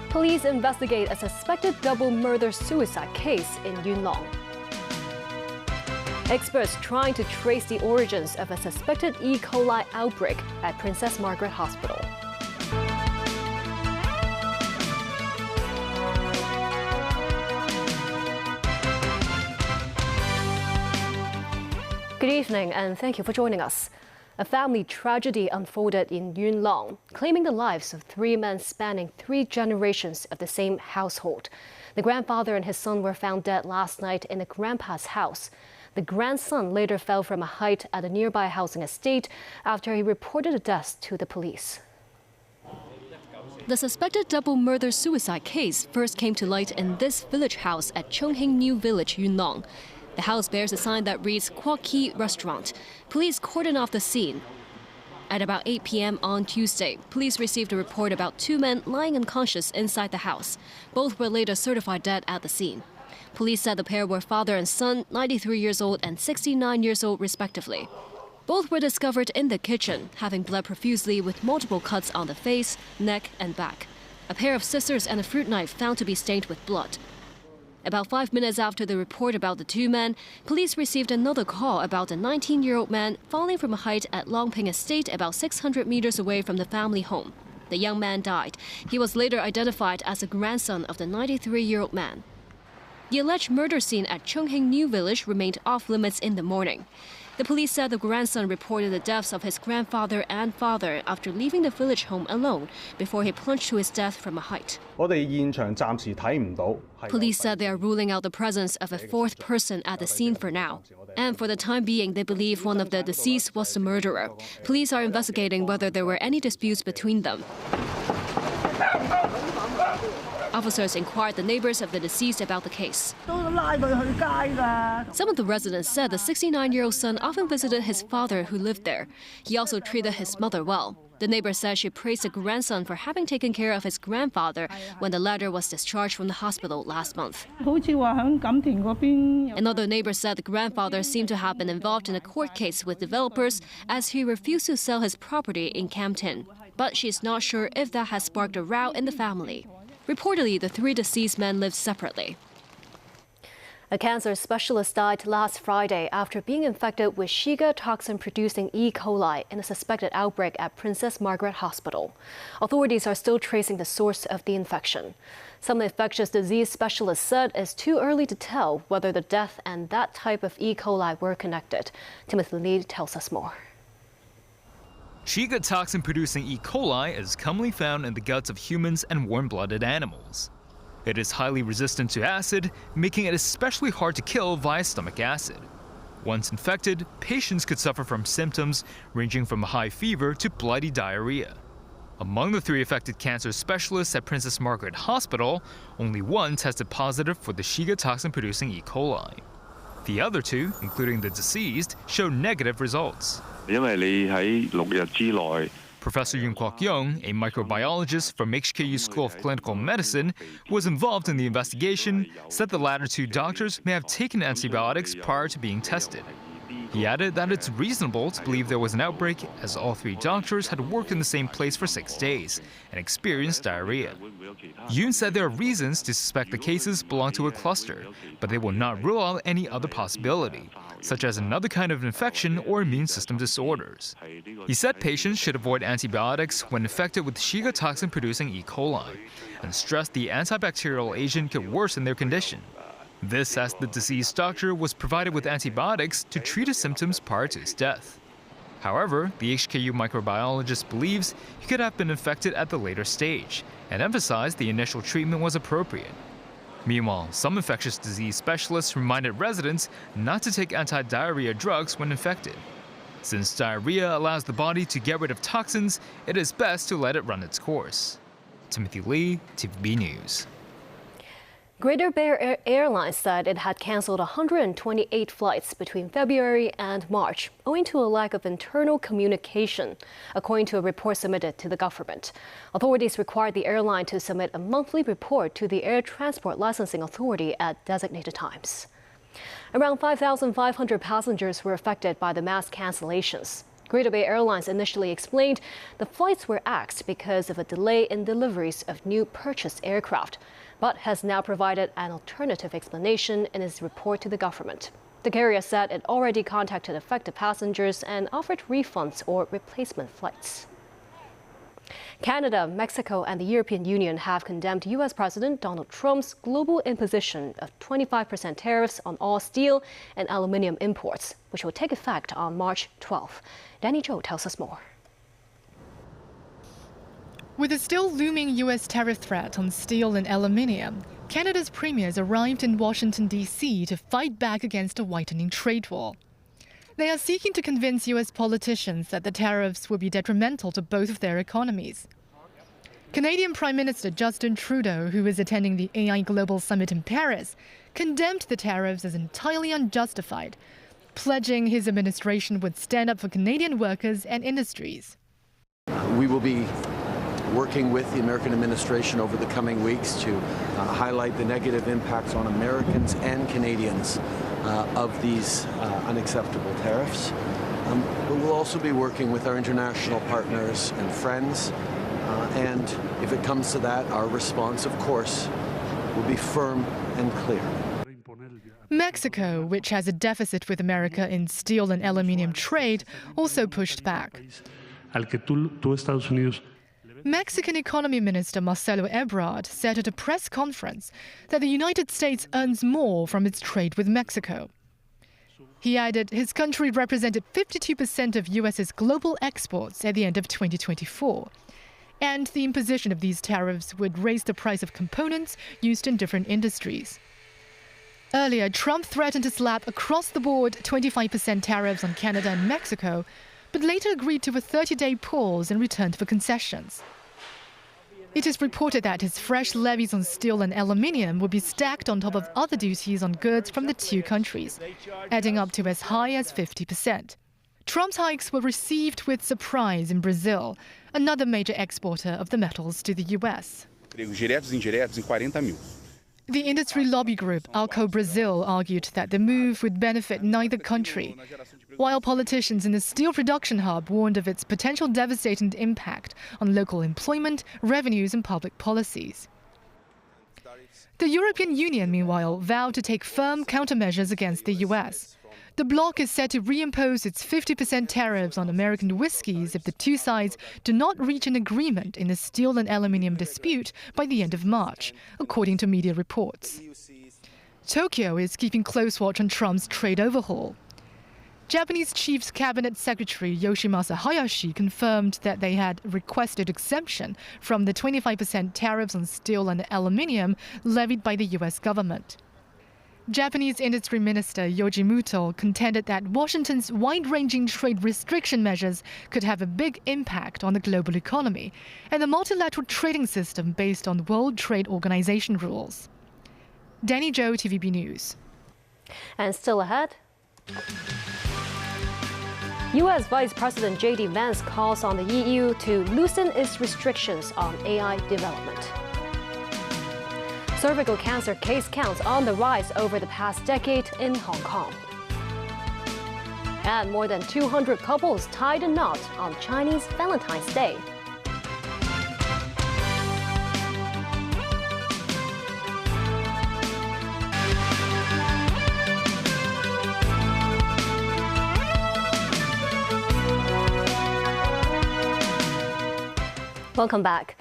Police investigate a suspected double murder-suicide case in Yuen Long. Experts trying to trace the origins of a suspected E. coli outbreak at Princess Margaret Hospital. Good evening and thank you for joining us. A family tragedy unfolded in Yuen Long, claiming the lives of 3 men spanning 3 generations of the same household. The grandfather and his son were found dead last night in the grandpa's house. The grandson later fell from a height at a nearby housing estate after he reported a death to the police. The suspected double murder-suicide case first came to light in this village house at Chung Hing New Village, Yuen Long. The house bears a sign that reads Kwok Ki Restaurant. Police cordoned off the scene. At about 8 p.m. on Tuesday, police received a report about 2 men lying unconscious inside the house. Both were later certified dead at the scene. Police said the pair were father and son, 93 years old and 69 years old respectively. Both were discovered in the kitchen, having bled profusely with multiple cuts on the face, neck and back. A pair of scissors and a fruit knife found to be stained with blood. About 5 minutes after the report about the 2 men, police received another call about a 19-year-old man falling from a height at Long Ping Estate about 600 meters away from the family home. The young man died. He was later identified as a grandson of the 93-year-old man. The alleged murder scene at Chung Hing New Village remained off-limits in the morning. The police said the grandson reported the deaths of his grandfather and father after leaving the village home alone before he plunged to his death from a height. Police said they are ruling out the presence of a 4th person at the scene for now. And for the time being, they believe one of the deceased was the murderer. Police are investigating whether there were any disputes between them. Officers inquired the neighbors of the deceased about the case. Some of the residents said the 69-year-old son often visited his father who lived there. He also treated his mother well. The neighbor said she praised the grandson for having taken care of his grandfather when the latter was discharged from the hospital last month. Another neighbor said the grandfather seemed to have been involved in a court case with developers as he refused to sell his property in Canton. But she's not sure if that has sparked a row in the family. Reportedly, the 3 deceased men lived separately. A cancer specialist died last Friday after being infected with Shiga toxin-producing E. coli in a suspected outbreak at Princess Margaret Hospital. Authorities are still tracing the source of the infection. Some infectious disease specialists said it's too early to tell whether the death and that type of E. coli were connected. Timothy Lee tells us more. Shiga toxin-producing E. coli is commonly found in the guts of humans and warm-blooded animals. It is highly resistant to acid, making it especially hard to kill via stomach acid. Once infected, patients could suffer from symptoms ranging from high fever to bloody diarrhea. Among the 3 affected cancer specialists at Princess Margaret Hospital, only 1 tested positive for the Shiga toxin-producing E. coli. The other 2, including the deceased, showed negative results. Professor Yoon Kwok-young, a microbiologist from HKU School of Clinical Medicine, who was involved in the investigation, said the latter 2 doctors may have taken antibiotics prior to being tested. He added that it's reasonable to believe there was an outbreak as all 3 doctors had worked in the same place for 6 days and experienced diarrhea. Yoon said there are reasons to suspect the cases belong to a cluster, but they will not rule out any other possibility, such as another kind of infection or immune system disorders. He said patients should avoid antibiotics when infected with Shiga toxin-producing E. coli, and stressed the antibacterial agent could worsen their condition. This as the deceased doctor was provided with antibiotics to treat his symptoms prior to his death. However, the HKU microbiologist believes he could have been infected at the later stage and emphasized the initial treatment was appropriate. Meanwhile, some infectious disease specialists reminded residents not to take anti-diarrhea drugs when infected. Since diarrhea allows the body to get rid of toxins, it is best to let it run its course. Timothy Lee, TVB News. Greater Bay Airlines said it had cancelled 128 flights between February and March, owing to a lack of internal communication, according to a report submitted to the government. Authorities required the airline to submit a monthly report to the Air Transport Licensing Authority at designated times. Around 5,500 passengers were affected by the mass cancellations. Greater Bay Airlines initially explained the flights were axed because of a delay in deliveries of new purchased aircraft, but has now provided an alternative explanation in its report to the government. The carrier said it already contacted affected passengers and offered refunds or replacement flights. Canada, Mexico and the European Union have condemned U.S. President Donald Trump's global imposition of 25% tariffs on all steel and aluminium imports, which will take effect on March 12. Danny Zhou tells us more. With a still looming U.S. tariff threat on steel and aluminium, Canada's premiers arrived in Washington, D.C. to fight back against a widening trade war. They are seeking to convince U.S. politicians that the tariffs will be detrimental to both of their economies. Canadian Prime Minister Justin Trudeau, who is attending the AI Global Summit in Paris, condemned the tariffs as entirely unjustified, pledging his administration would stand up for Canadian workers and industries. We will be working with the American administration over the coming weeks to highlight the negative impacts on Americans and Canadians of these unacceptable tariffs. But we'll also be working with our international partners and friends. And if it comes to that, our response, of course, will be firm and clear. Mexico, which has a deficit with America in steel and aluminium trade, also pushed back. Mexican Economy Minister Marcelo Ebrard said at a press conference that the United States earns more from its trade with Mexico. He added his country represented 52% of U.S.'s global exports at the end of 2024. And the imposition of these tariffs would raise the price of components used in different industries. Earlier, Trump threatened to slap across-the-board 25% tariffs on Canada and Mexico, but later agreed to a 30-day pause in return for concessions. It is reported that his fresh levies on steel and aluminium will be stacked on top of other duties on goods from the two countries, adding up to as high as 50%. Trump's hikes were received with surprise in Brazil, another major exporter of the metals to the U.S. The industry lobby group Alco Brazil argued that the move would benefit neither country, while politicians in the steel production hub warned of its potential devastating impact on local employment, revenues and public policies. The European Union, meanwhile, vowed to take firm countermeasures against the U.S. The bloc is set to reimpose its 50% tariffs on American whiskies if the two sides do not reach an agreement in the steel and aluminium dispute by the end of March, according to media reports. Tokyo is keeping close watch on Trump's trade overhaul. Japanese Chief Cabinet Secretary Yoshimasa Hayashi confirmed that they had requested exemption from the 25% tariffs on steel and aluminium levied by the U.S. government. Japanese Industry Minister Yoji Muto contended that Washington's wide-ranging trade restriction measures could have a big impact on the global economy and the multilateral trading system based on World Trade Organization rules. Danny Zhou, TVB News. And still ahead, U.S. Vice President J.D. Vance calls on the EU to loosen its restrictions on AI development. Cervical cancer case counts on the rise over the past decade in Hong Kong. And more than 200 couples tied a knot on Chinese Valentine's Day. Welcome back.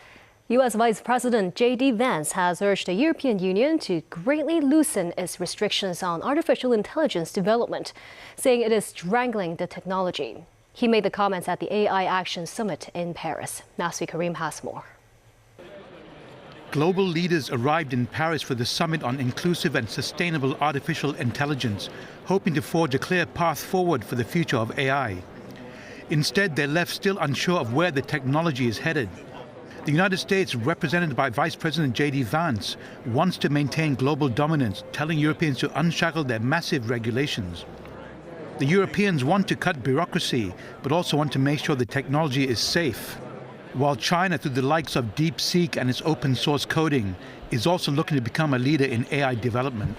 U.S. Vice President J.D. Vance has urged the European Union to greatly loosen its restrictions on artificial intelligence development, saying it is strangling the technology. He made the comments at the AI Action Summit in Paris. Nasvi Karim has more. Global leaders arrived in Paris for the summit on inclusive and sustainable artificial intelligence, hoping to forge a clear path forward for the future of AI. Instead, they're left still unsure of where the technology is headed. The United States, represented by Vice President J.D. Vance, wants to maintain global dominance, telling Europeans to unshackle their massive regulations. The Europeans want to cut bureaucracy, but also want to make sure the technology is safe. While China, through the likes of DeepSeek and its open source coding, is also looking to become a leader in AI development.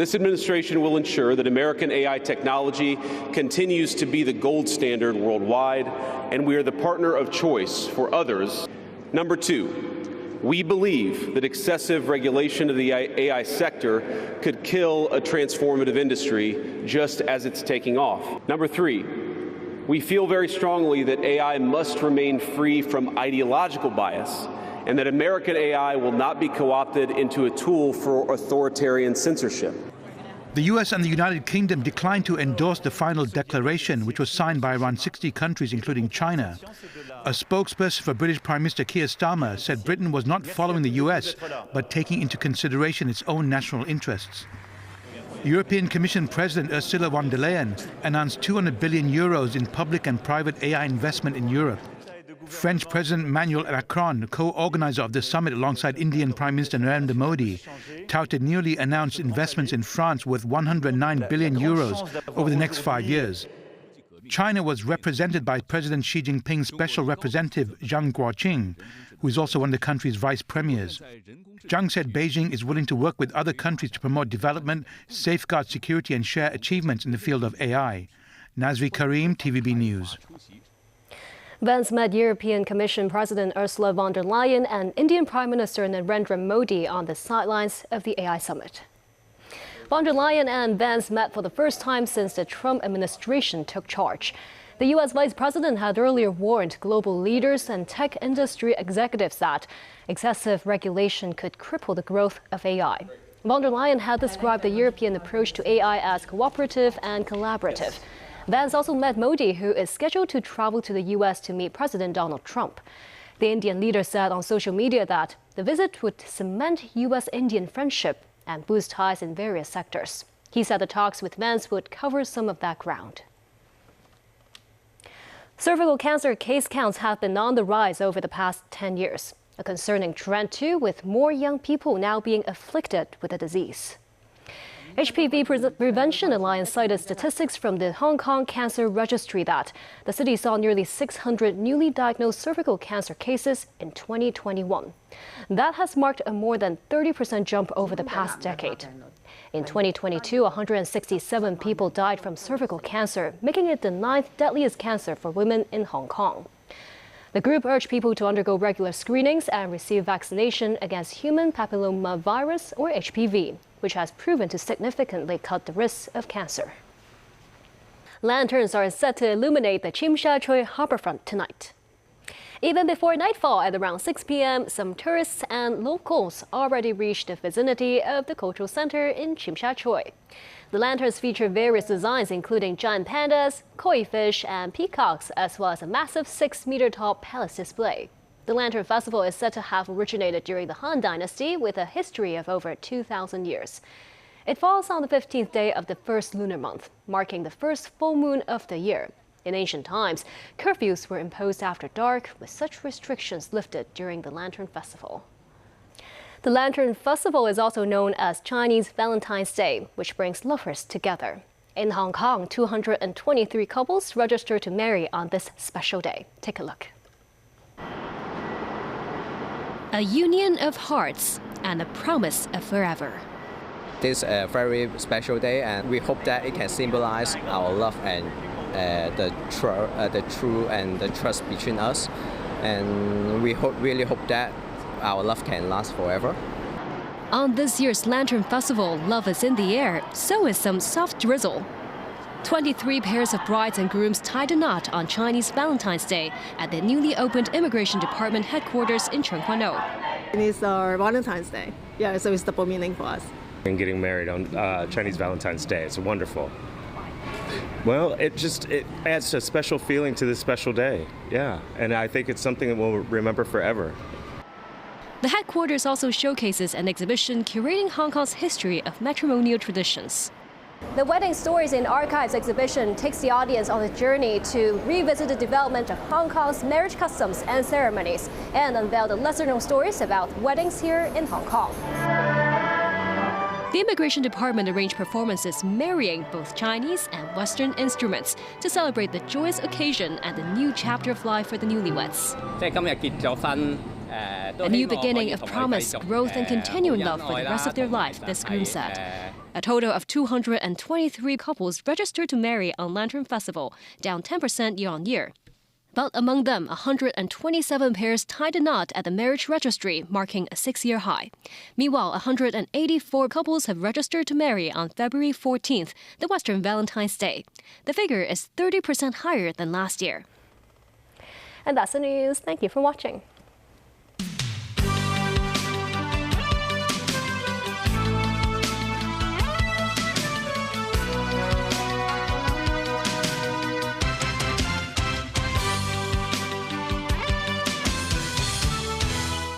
This administration will ensure that American AI technology continues to be the gold standard worldwide, and we are the partner of choice for others. Number two, we believe that excessive regulation of the AI sector could kill a transformative industry just as it's taking off. Number three, we feel very strongly that AI must remain free from ideological bias, and that American AI will not be co-opted into a tool for authoritarian censorship. The US and the United Kingdom declined to endorse the final declaration, which was signed by around 60 countries, including China. A spokesperson for British Prime Minister Keir Starmer said Britain was not following the US, but taking into consideration its own national interests. European Commission President Ursula von der Leyen announced 200 billion euros in public and private AI investment in Europe. French President Emmanuel Macron, co-organizer of the summit alongside Indian Prime Minister Narendra Modi, touted newly announced investments in France worth 109 billion euros over the next 5 years. China was represented by President Xi Jinping's special representative Zhang Guoqing, who is also one of the country's vice premiers. Zhang said Beijing is willing to work with other countries to promote development, safeguard security and share achievements in the field of AI. Nazri Karim, TVB News. Vance met European Commission President Ursula von der Leyen and Indian Prime Minister Narendra Modi on the sidelines of the AI summit. Von der Leyen and Vance met for the first time since the Trump administration took charge. The U.S. Vice President had earlier warned global leaders and tech industry executives that excessive regulation could cripple the growth of AI. Von der Leyen had described the European approach to AI as cooperative and collaborative. Vance also met Modi, who is scheduled to travel to the U.S. to meet President Donald Trump. The Indian leader said on social media that the visit would cement U.S.-Indian friendship and boost ties in various sectors. He said the talks with Vance would cover some of that ground. Cervical cancer case counts have been on the rise over the past 10 years. A concerning trend, too, with more young people now being afflicted with the disease. HPV Prevention Alliance cited statistics from the Hong Kong Cancer Registry that the city saw nearly 600 newly diagnosed cervical cancer cases in 2021. That has marked a more than 30% jump over the past decade. In 2022, 167 people died from cervical cancer, making it the 9th deadliest cancer for women in Hong Kong. The group urged people to undergo regular screenings and receive vaccination against human papillomavirus, or HPV, which has proven to significantly cut the risks of cancer. Lanterns are set to illuminate the Tsim Sha Tsui harbourfront tonight. Even before nightfall at around 6 p.m., some tourists and locals already reached the vicinity of the cultural center in Tsim Sha Tsui. The lanterns feature various designs, including giant pandas, koi fish, and peacocks, as well as a massive 6-meter-tall palace display. The Lantern Festival is said to have originated during the Han Dynasty with a history of over 2,000 years. It falls on the 15th day of the first lunar month, marking the first full moon of the year. In ancient times, curfews were imposed after dark, with such restrictions lifted during the Lantern Festival. The Lantern Festival is also known as Chinese Valentine's Day, which brings lovers together. In Hong Kong, 223 couples registered to marry on this special day. Take a look. A union of hearts and a promise of forever. This is a very special day, and we hope that it can symbolize our love and the true and the trust between us. And we really hope that our love can last forever. On this year's Lantern Festival, love is in the air, so is some soft drizzle. 23 pairs of brides and grooms tied a knot on Chinese Valentine's Day at the newly opened Immigration Department headquarters in Chenghuanou. It's our Valentine's Day, yeah, so it's double meaning for us. And getting married on Chinese Valentine's Day, it's wonderful. Well, it adds a special feeling to this special day, yeah, and I think it's something that we'll remember forever. The headquarters also showcases an exhibition curating Hong Kong's history of matrimonial traditions. The Wedding Stories in Archives exhibition takes the audience on a journey to revisit the development of Hong Kong's marriage customs and ceremonies and unveil the lesser-known stories about weddings here in Hong Kong. The Immigration Department arranged performances marrying both Chinese and Western instruments to celebrate the joyous occasion and the new chapter of life for the newlyweds. A new beginning of promise, growth, and continuing love for the rest of their life, this groom said. A total of 223 couples registered to marry on Lantern Festival, down 10% year-on-year. But among them, 127 pairs tied a knot at the marriage registry, marking a 6-year high. Meanwhile, 184 couples have registered to marry on February 14th, the Western Valentine's Day. The figure is 30% higher than last year. And that's the news. Thank you for watching.